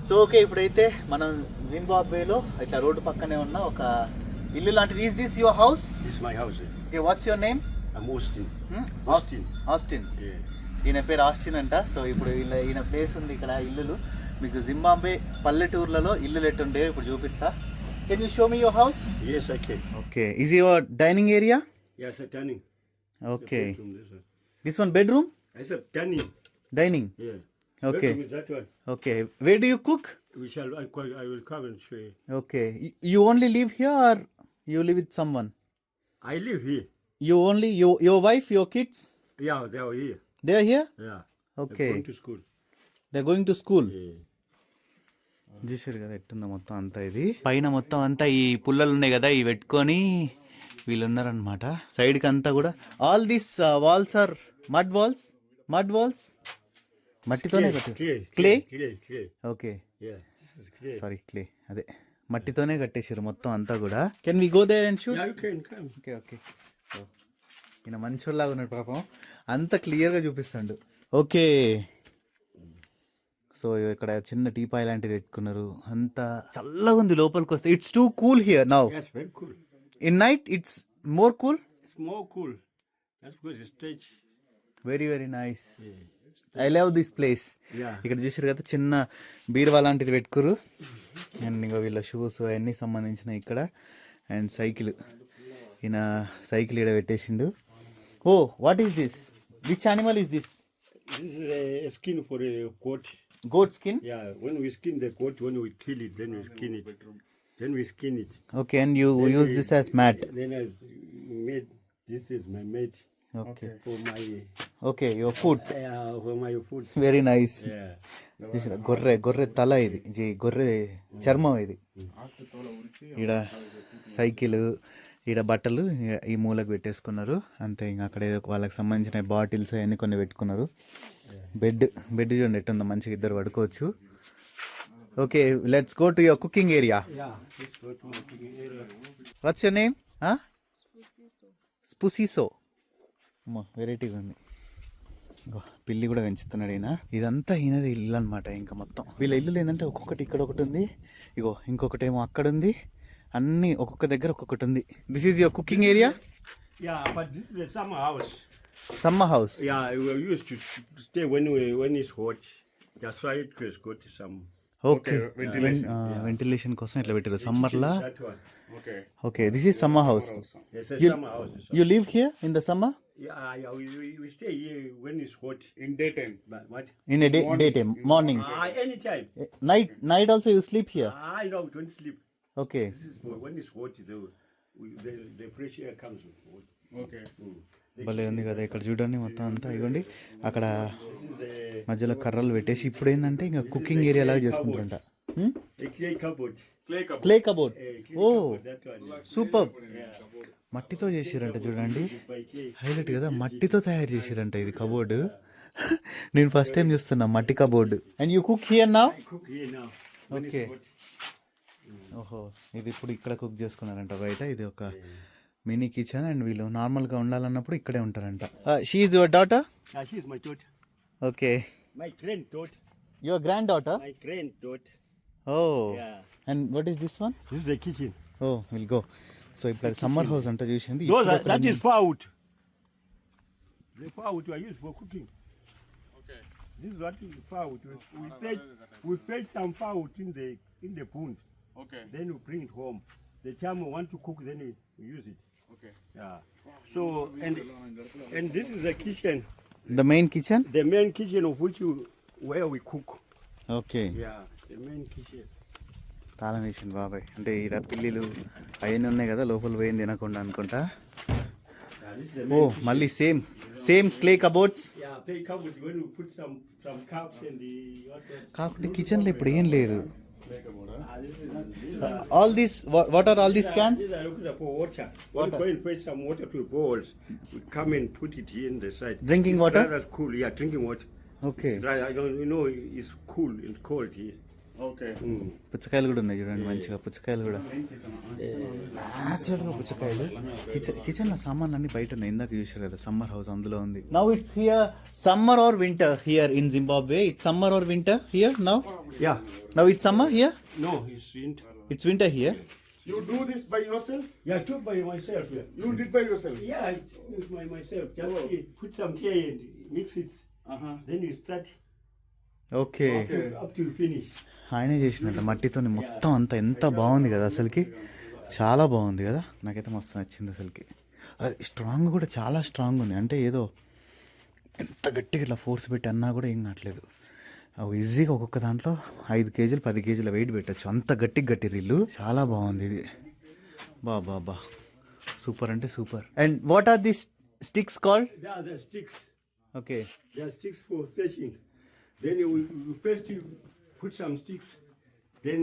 So okay, ఇప్పుడైతే మనం జింబాబ్వేలో ఇట్లా రోడ్డు పక్కనే ఉన్న ఒక ఇల్లు లాంటిది. Is this your house? This is my house. Okay, watts your name? I'm Austin. Austin. Yeah. ఈయన పేరు ఆస్టిన్ అంట. సో ఇప్పుడు ఈయన ప్లేస్ ఉంది ఇక్కడ ఇల్లులు. మీకు జింబాబ్వే పల్లెటూర్లలో ఇల్లులు ఎట్టుండే ఇప్పుడు చూపిస్తా. Can you show me your house? Yes, I can. Okay, is your dining area? Yes, a dining. Okay, Bedroom, this one. This one bedroom, It's a dining. Dining. Yeah. Okay. Bedroom is that one. Okay, where do you cook? I will come and show you. Okay, you only live here or you live with someone? I live here. You only, your wife, your kids, Yeah, they are here. they are here? Yeah. Okay. They're going to school. They're going to school. Yeah. చూసారు కదా ఎట్టుందో మొత్తం అంతా. ఇది పైన మొత్తం అంతా ఈ పుల్లలు ఉన్నాయి కదా, ఇవి పెట్టుకొని వీళ్ళు ఉన్నారనమాట. సైడ్కి అంతా కూడా all these walls are mud walls. మట్టితోనే కట్టారు. Clay. Clay. Okay, Yeah, this is clay. Sorry, clay. అదే మట్టితోనే కట్టేసారు మొత్తం అంతా కూడా. Can we go there and shoot? Yeah, you can come. Okay okay, ఈయన మంచోళ్ళలాగా ఉన్నాడు పాపం, అంత క్లియర్గా చూపిస్తాడు. ఓకే, సో ఇక్కడ చిన్న టీపాయ్ లాంటిది పెట్టుకున్నారు. అంత చల్లగా ఉంది లోపలికి వస్తే. It's two cool here now. Yes, very cool. In night it's more cool. It's more cool. That's because it's stage. Very very nice. Yeah. I love this place. Yeah. ఇక్కడ చూసారు కదా చిన్న బీరువా లాంటిది పెట్టుకురు. అండ్ ఇంకా వీళ్ళ షూస్ అవన్నీ సంబంధించిన ఇక్కడ. అండ్ సైకిల్, ఈయన సైకిల్ ఇక్కడ పెట్టేసిండు. Oh, what is this? Which animal is this? This is a skin for a goat. Goat skin? Yeah, when we skin the goat, when we kill it, then we skin it. Then we skin it. Okay, and you Then use this as mat. Then I made, this is my mat. Okay. For my, Okay, your food. for my food. Very nice. Yeah. చూసారా, గొర్రె తల ఇది, గొర్రె చర్మం ఇది. ఈడ cycle, ఈడ బట్టలు ఈ మూలకు పెట్టేసుకున్నారు అంతే. ఇంకా అక్కడ ఏదో వాళ్ళకి సంబంధించిన బాటిల్స్ అవన్నీ కొన్ని పెట్టుకున్నారు. బెడ్ చూడండి ఎట్టుందో, మంచిగా ఇద్దరు పడుకోవచ్చు. Okay, let's go to your cooking area. Yeah. Let's go to my cooking area. What's your name? స్పుసిసో. అమ్మో, వెరైటీగా ఉంది. ఇగో పిల్లి కూడా పెంచుతున్నాడు ఈయన. ఇదంతా ఈయనది ఇల్లు అనమాట. ఇంకా మొత్తం వీళ్ళ ఇల్లు ఏంటంటే ఒక్కొక్కటి ఇక్కడ ఒకటి ఉంది, ఇగో ఇంకొకటేమో అక్కడ ఉంది, అన్నీ ఒక్కొక్క దగ్గర ఒక్కొక్కటి ఉంది. This is your cooking area? Yeah, but this is a summer house. Summer house. Yeah, we used to stay when it's hot. That's why it has got some. Okay, ventilation కోసం ఇట్లా పెట్టారు సమ్మర్లా. That one. Okay. Okay, this is summer house. It's a summer house. You live here in the summer? Yeah, we stay here when it's hot. In daytime. But what? In day time, morning, Anytime. Night also you sleep here? I don't sleep. Okay. This is when it's hot, the fresh air comes with hot. Okay. భలే ఉంది కదా ఇక్కడ చూడండి మొత్తం అంతా. ఇవ్వండి అక్కడ This is మధ్యలో కర్రలు పెట్టేసి ఇప్పుడు ఏంటంటే ఇంకా కుకింగ్ ఏరియా లాగా చేసుకుంటారంట. a clay cupboard. Clay cup. Clay cupboard. Clay oh, cupboard, that one. Super. Yeah. మట్టితో చేసిరంట చూడండి, By clay. హైలైట్ కదా, మట్టితో తయారు చేసిరంట ఇది కబోర్డు. నేను ఫస్ట్ టైం చూస్తున్నా మట్టి cupboard. And you cook here now? I cook here now. When Okay. it's hot. ఓహో, ఇది ఇప్పుడు ఇక్కడ కుక్ చేసుకున్నారంట బయట. ఇది ఒక మినీ కిచెన్. అండ్ వీళ్ళు నార్మల్గా ఉండాలన్నప్పుడు ఇక్కడే ఉంటారంట. She is your daughter? She's my daughter. Okay, My granddaughter. Your granddaughter? My granddaughter. Oh, Yeah. And what is this one? This is the kitchen. Oh, will go. So ఇప్పుడు అది summer house అంట చూసింది. That is firewood. The firewood we use for cooking. Okay. This is what is firewood. We fetch some firewood in the pond. Okay. Then we bring it home. The time we want to cook, then we use it. Okay. Yeah. So and this is the kitchen, the main kitchen. the main kitchen of which where we cook. Okay, Yeah, the main kitchen. తాళం వేసింది బాబాయ్. అంటే ఈడ పిల్లిలు అవన్నీ ఉన్నాయి కదా, లోపల పోయింది తినకుండా అనుకుంటా. Yeah, this is the oh, main kitchen. మళ్ళీ same clay cupboards. Yeah, play cupboard when we put some cups and the కాకపోతే కిచెన్లో ఇప్పుడు ఏం లేదు. this is all these, what are all these cans? these are looking for water. When we go and fetch some water to bowls, we come and put it here in the side. Drinking It's water? rather cool. Yeah, drinking water. Okay, It's dry. I don't, it's cool and cold here. Okay. పుచ్చకాయలు కూడా ఉన్నాయి చూడండి మంచిగా పుచ్చకాయలు కూడా న్యాచురల్గా పుచ్చకాయలు. కిచెన్లో సామాన్లు అన్ని బయట ఉన్నాయి, ఇందాక చూసారు కదా సమ్మర్ హౌస్ అందులో ఉంది. Now it's here summer are winter here in Zimbabwe? It's summer are winter here now? Yeah. Now it's summer here? No, it's winter. It's winter here. You do this by yourself? Yeah, I took by myself. Yeah. You did by yourself? Yeah, I took by myself. Just put some tea and mix it. Then you start okay, up to finish. ఆయనే చేసినట్టు మట్టితో మొత్తం అంతా. ఎంత బాగుంది కదా అసలుకి, చాలా బాగుంది కదా, నాకైతే మస్తు నచ్చింది అసలుకి. అది స్ట్రాంగ్ కూడా చాలా స్ట్రాంగ్ ఉంది, అంటే ఏదో ఎంత గట్టిగా ఇట్లా ఫోర్స్ పెట్టి అన్నా కూడా ఏం కావట్లేదు. ఈజీగా ఒక్కొక్క దాంట్లో 5 కేజీలు 10 కేజీల వెయిట్ పెట్టచ్చు, అంత గట్టిగా ఇల్లు. చాలా బాగుంది ఇది. బా సూపర్ అంటే super. And what are this sticks called? There are the sticks. Okay, There are sticks for fetching. Then you first you put some sticks. Then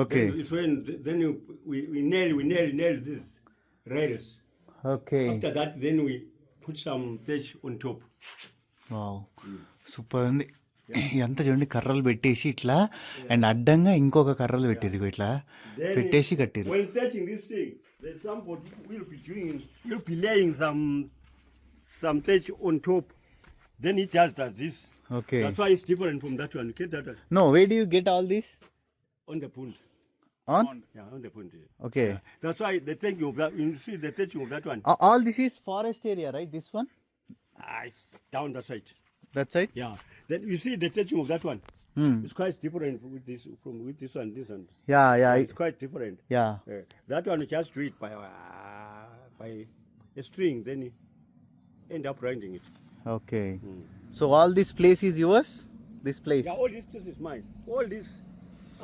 okay, it's when then we nail this rails. Okay. After that, then we put some thatch on top. Wow, super ఉంది. ఎంత చూడండి, కర్రలు పెట్టేసి ఇట్లా and అడ్డంగా ఇంకొక కర్రలు పెట్టిరు ఇట్లా Then పెట్టేసి కట్టిరు. when thatching this thing, there's somebody will be doing. You'll be laying some thatch on top. Then it does this. Okay. That's why it's different from that one. You get that one no, where do you get all this? on the pond. On? Yeah, on the pond. Okay. That's why the thatching of that. You see the thatching of that one. All this is forest area, right? This one? It's down the side. That side? Yeah. Then you see the thatching of that one. Hmm. It's quite different with this one. This one. Yeah. It's quite different. Yeah. That one you just do it by a string. Then you end up grinding it. Okay. So all this place is yours? This place? Yeah, all this place is mine. All this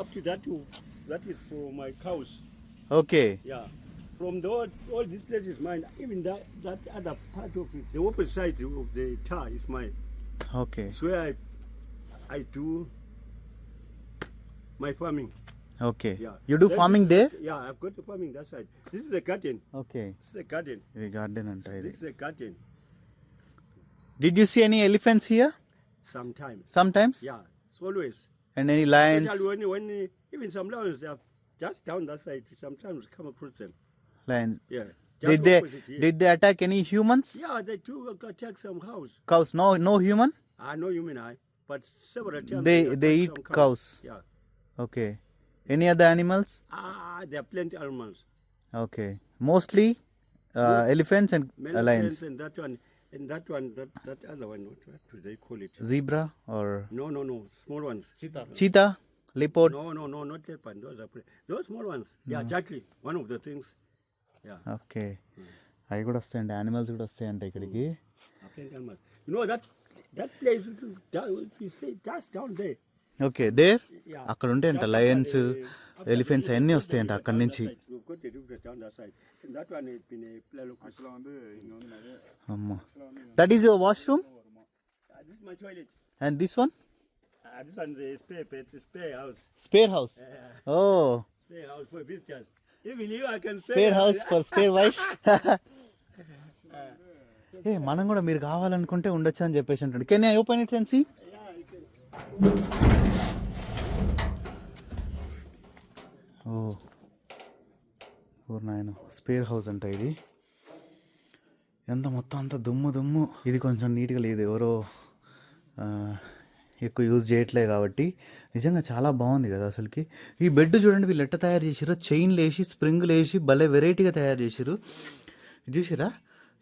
up to that is for my cows. Okay. Yeah. From all this place is mine. Even that other part of it, the open side of the tar is mine. Okay. It's where I do my farming. Okay. Yeah. You do Then farming this there? is- Yeah, I've got the farming that side. This is a garden. Okay. This is a garden. ఇది garden అంట ఇది. This is a garden. Did you see any elephants here? Sometimes. Sometimes? Yeah, it's always. And any lions? Especially when even some lions they are just down that side. Sometimes come across them. Lions. Yeah. Did they attack any humans? Yeah, they do attack some cows. Cows? No human? No human eye, but several times They attack eat some cows. Yeah. Okay. Any other animals? There are plenty animals. Okay. Mostly elephants and Many lions. and that one. And that other one, what do they call it? Zebra or No, small ones. cheetah? Leopard? No, not leopard. Those small ones. Yeah, exactly. One of the things. Yeah. Okay, అవి కూడా వస్తాయండి, animals కూడా వస్తాయంట ఇక్కడికి. Plenty animals. You know that place we say just down there. Okay, there Yeah. అక్కడ ఉంటాయంట Lions, elephants అవన్నీ వస్తాయంట అక్కడి నుంచి. We've got the river down that side. And that one has been a play local. అమ్మో, that is your washroom This is my toilet. And this one This one is a spare house. Spare house. Oh, Spare house for visitors. Even you, I can say. Spare house for spare wife. ఏ మనం కూడా మీరు కావాలనుకుంటే ఉండొచ్చు అని చెప్పేసి అంటాడు. Can I open it and see? Yeah, you can. ఓ నాయన, స్పేర్ హౌస్ అంట ఇది. ఎంత మొత్తం అంత దుమ్ము. ఇది కొంచెం నీట్గా లేదు, ఎవరో ఎక్కువ యూజ్ చేయట్లే కాబట్టి. నిజంగా చాలా బాగుంది కదా అసలుకి. ఈ బెడ్ చూడండి వీళ్ళు ఎట్ట తయారు చేసారో, చైన్లు వేసి స్ప్రింగ్లు వేసి భలే వెరైటీగా తయారు చేసారు. ఇది చూసారా,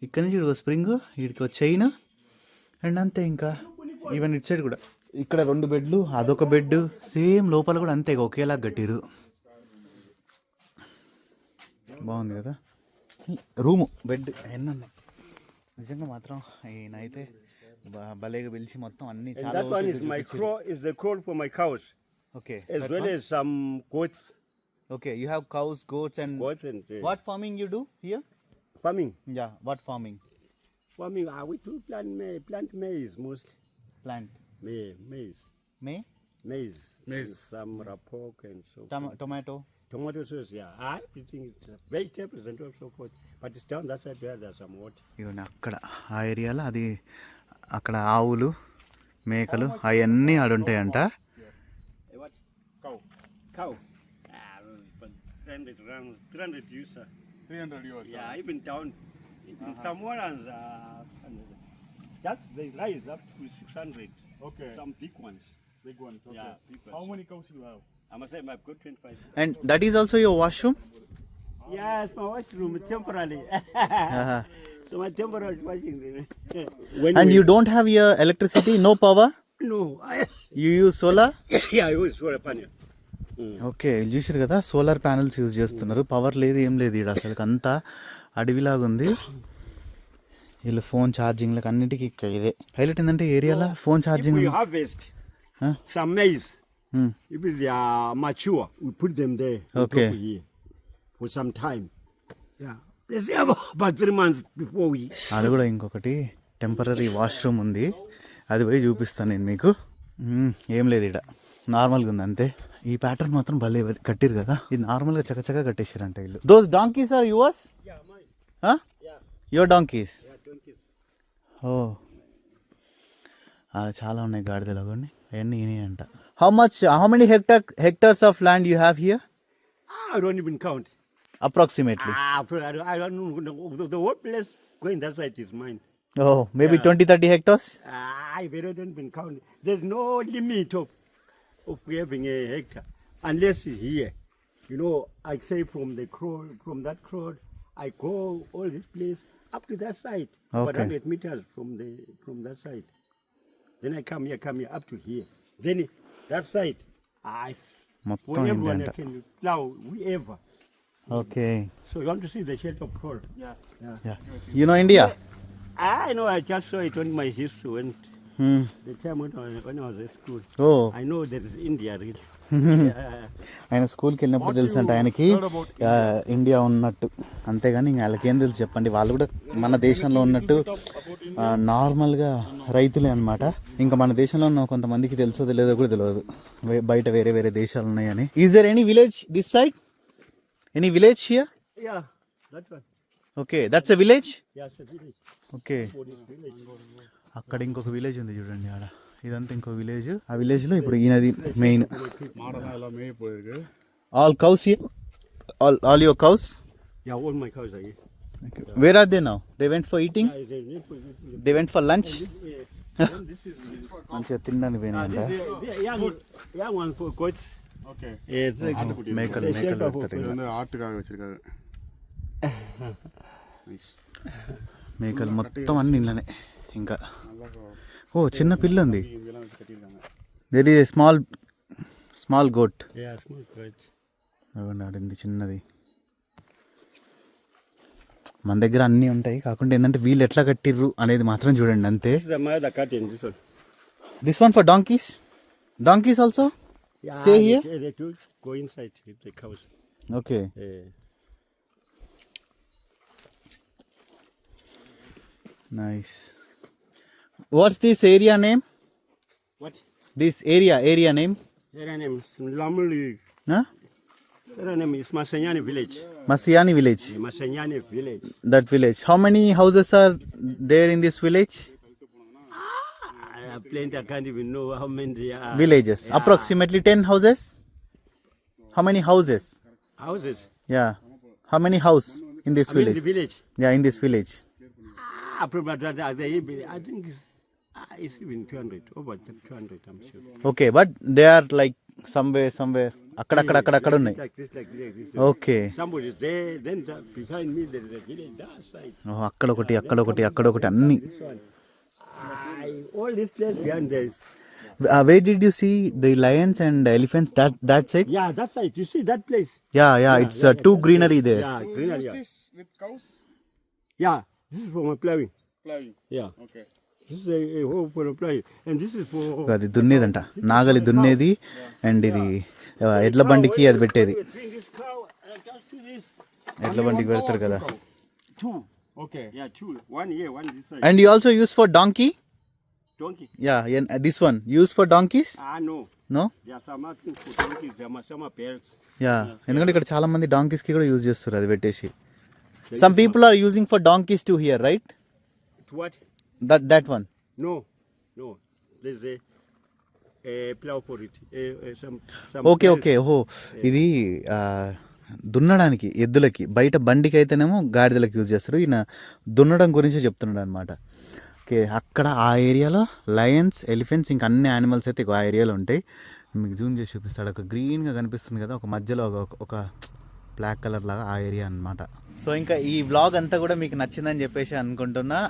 ఇక్కడి నుంచి ఒక స్ప్రింగ్, వీడికి ఒక చైన్ అండ్ అంతే. ఇంకా ఈవెన్ ఇట్ సైడ్ కూడా ఇక్కడ 2 బెడ్లు, అదొక బెడ్ సేమ్, లోపల కూడా అంతే ఒకేలా కట్టిరు. బాగుంది కదా రూము, బెడ్ అన్నీ ఉన్నాయి. నిజంగా మాత్రం ఈయనైతే భలేగా పిలిచి మొత్తం అన్ని And చాలా that one is the crow for my cows, okay. as well as some goats. Okay, you have cows, goats and Goats and what farming you do here? farming. Yeah, what farming? Farming, we do plant maize mostly. Plant Maize. May And some rapok and so forth. Tomato. Tomato sauce, yeah. Everything, vegetables and so forth. But it's down that side where there's some water. ఇవన్నీ అక్కడ ఆ ఏరియాలో, అది అక్కడ ఆవులు మేకలు అవన్నీ ఆడుంటాయంట. Cow. But 300 rounds, 300 user. 300 euros. Yeah, even down. Even some ones just they rise up to 600. Okay. Some big ones. Big ones. Okay. Yeah, big ones. How many cows do you have? I must say I've got 25. And that is also your washroom? Yeah, it's my washroom temporarily. Uh-huh. So my temporary washing. And you don't have your electricity, no power? No, You use solar? yeah, I was solar panel. Okay చూసారు కదా solar panels use చేస్తున్నారు. Power లేదు ఏం లేదు ఇక్కడ అసలు అంతా అడవిలాగా ఉంది. వీళ్ళు ఫోన్ ఛార్జింగ్లకు అన్నిటికీ ఇదే హైలైట్ ఏంటంటే ఏరియాలో phone If charging. we harvest some maize, if they are mature, we put them there. on Okay. top of here for some time. Yeah, they say about 3 months before we. అది కూడా ఇంకొకటి temporary washroom ఉంది, అది పోయి చూపిస్తాను నేను మీకు. ఏం లేదు ఇక్కడ నార్మల్గా ఉంది అంతే. ఈ ప్యాటర్న్ మాత్రం భలే కట్టిరు కదా, ఇది నార్మల్గా చక్కచక్క కట్టేసారంట వీళ్ళు. Those donkeys are yours? Yeah, mine. Your donkeys? Yeah, donkeys. ఓ అలా చాలా ఉన్నాయి గాడిదలు కొన్ని, అవన్నీ ఈయనే అంట. How many hectares of land you have here I don't even count. Approximately? I don't know. The whole place going that side is mine. Oh maybe 20-30 hectares. I don't even count. There's no limit of having a hectare unless it's here. You know, I say from that crowd, I go all this place up to that side, about Okay. 100 meters from that side. Then I come here up to here. Then that side, మొత్తం for ఏంటి everyone అంట. I can plow wherever. Okay, So you want to see the shape of crowd? Yeah. You know India? I know. I just saw it on my history when the time when I was at school. Oh I know there is India really. Yeah. ఆయన స్కూల్కి వెళ్ళినప్పుడు తెలుసు అంట ఆయనకి India ఉన్నట్టు, అంతేగాని ఇంకా వాళ్ళకి ఏం తెలుసు చెప్పండి. వాళ్ళు కూడా మన దేశంలో ఉన్నట్టు నార్మల్గా రైతులే అనమాట. ఇంకా మన దేశంలో ఉన్న కొంతమందికి తెలుసో తెలియదో కూడా తెలియదు, బయట వేరే వేరే దేశాలు ఉన్నాయని. Is there any village this side? Any village here? Yeah, that one. Okay, that's a village. Yeah, it's a village. Okay, For this village. అక్కడ ఇంకొక విలేజ్ ఉంది చూడండి ఆడ, ఇదంతా ఇంకో విలేజ్. ఆ విలేజ్లో ఇప్పుడు ఈయనది మెయిన్. மாடெல்லாம் எல்லாம் மேய போயிருக்கு. All cows here? All your cows? Yeah, all my cows are here. Where are they now? They went for eating? Yeah, they need for they went for lunch? then this is మంచిగా తినడానికి పోయినాయంట. young one for goats. Okay. Yeah, మేకలు పెడతారు இது ఇంకా. வந்து ஆட்டுக்காக வச்சிருக்காங்க. Nice. మేకలు మొత్తం అన్ని ఇళ్ళనే. ఇంకా ఓ చిన్న పిల్ల ఉంది. இதெல்லாம் வச்சு கட்டியிருக்காங்க. There is a small goat. Yeah, small goats. అవ్వండి ఆడింది చిన్నది. మన దగ్గర అన్నీ ఉంటాయి, కాకుండా ఏంటంటే వీళ్ళు ఎట్లా కట్టిర్రు అనేది మాత్రం చూడండి అంతే. This is the mother cat in this one. This one for donkeys? Donkeys also Yeah, Stay here? They do go inside with the cows. Okay. Nice. What's this area name? What? This area name? Their name is Lamuli. Their name is Masanyani village. Masanyani village. Masanyani village. That village. How many houses are there in this village? I have plenty. I can't even know how many there are. Villages. Yeah. Approximately 10 houses? How many houses? Houses. Yeah. How many house in this I mean village? the village. Yeah, in this village. I think it's even 200. Over 200, I'm sure. Okay, but they are like somewhere. అక్కడ ఉన్నాయి. Like this. Okay. Somebody is there. Then behind me there is a village that side. Oh, అక్కడ ఒకటి అన్ని. This one. All this place behind there is. Where did you see the lions and elephants? That side? Yeah, that side. You see that place? Yeah. It's too greenery there. Yeah, greenery. Yeah. This with cows? Yeah, this is for my plowing. Plowing. Yeah, Okay. this is a hole for the plowing, and this is for. అది దున్నేదంట, నాగలి దున్నేది. And ఇది ఎడ్ల బండికి అది పెట్టేది. Bring this cow just to this. ఎడ్ల బండికి పెడతారు కదా. Two. Okay. Yeah, two. One here, one this side. And you also use for donkey? Donkey. Yeah, and this one used for donkeys? No. No? There are some asking for donkeys. There are some bells. Yeah, ఎందుకంటే ఇక్కడ చాలా మంది donkeys కి కూడా use చేస్తారు అది పెట్టేసి. Some people are using for donkeys too here, right? To what? That one. No. There's a. plow for it. Some okay plows. Okay ఓహో ఇది దున్నడానికి ఎద్దులకి బయట బండికి అయితేనేమో గాడిదలకు యూజ్ చేస్తారు, ఈయన దున్నడం గురించి చెప్తున్నాడు అనమాట. ఓకే, అక్కడ ఆ ఏరియాలో లయన్స్, ఎలిఫెంట్స్, ఇంకా అన్ని యానిమల్స్ అయితే ఆ ఏరియాలో ఉంటాయి. మీకు జూమ్ చేసి చూపిస్తాడు. ఒక గ్రీన్గా కనిపిస్తుంది కదా, ఒక మధ్యలో ఒక బ్లాక్ కలర్ లాగా ఆ ఏరియా అనమాట. సో ఇంకా ఈ వ్లాగ్ అంతా కూడా మీకు నచ్చిందని చెప్పేసి అనుకుంటున్నా.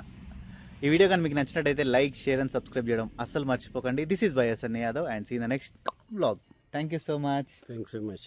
ఈ వీడియో కానీ మీకు నచ్చినట్టయితే లైక్, షేర్ అండ్ సబ్స్క్రైబ్ చేయడం అస్సలు మర్చిపోకండి. This is by S N Yadav and see the next vlog. Thank you so much. Thanks so much.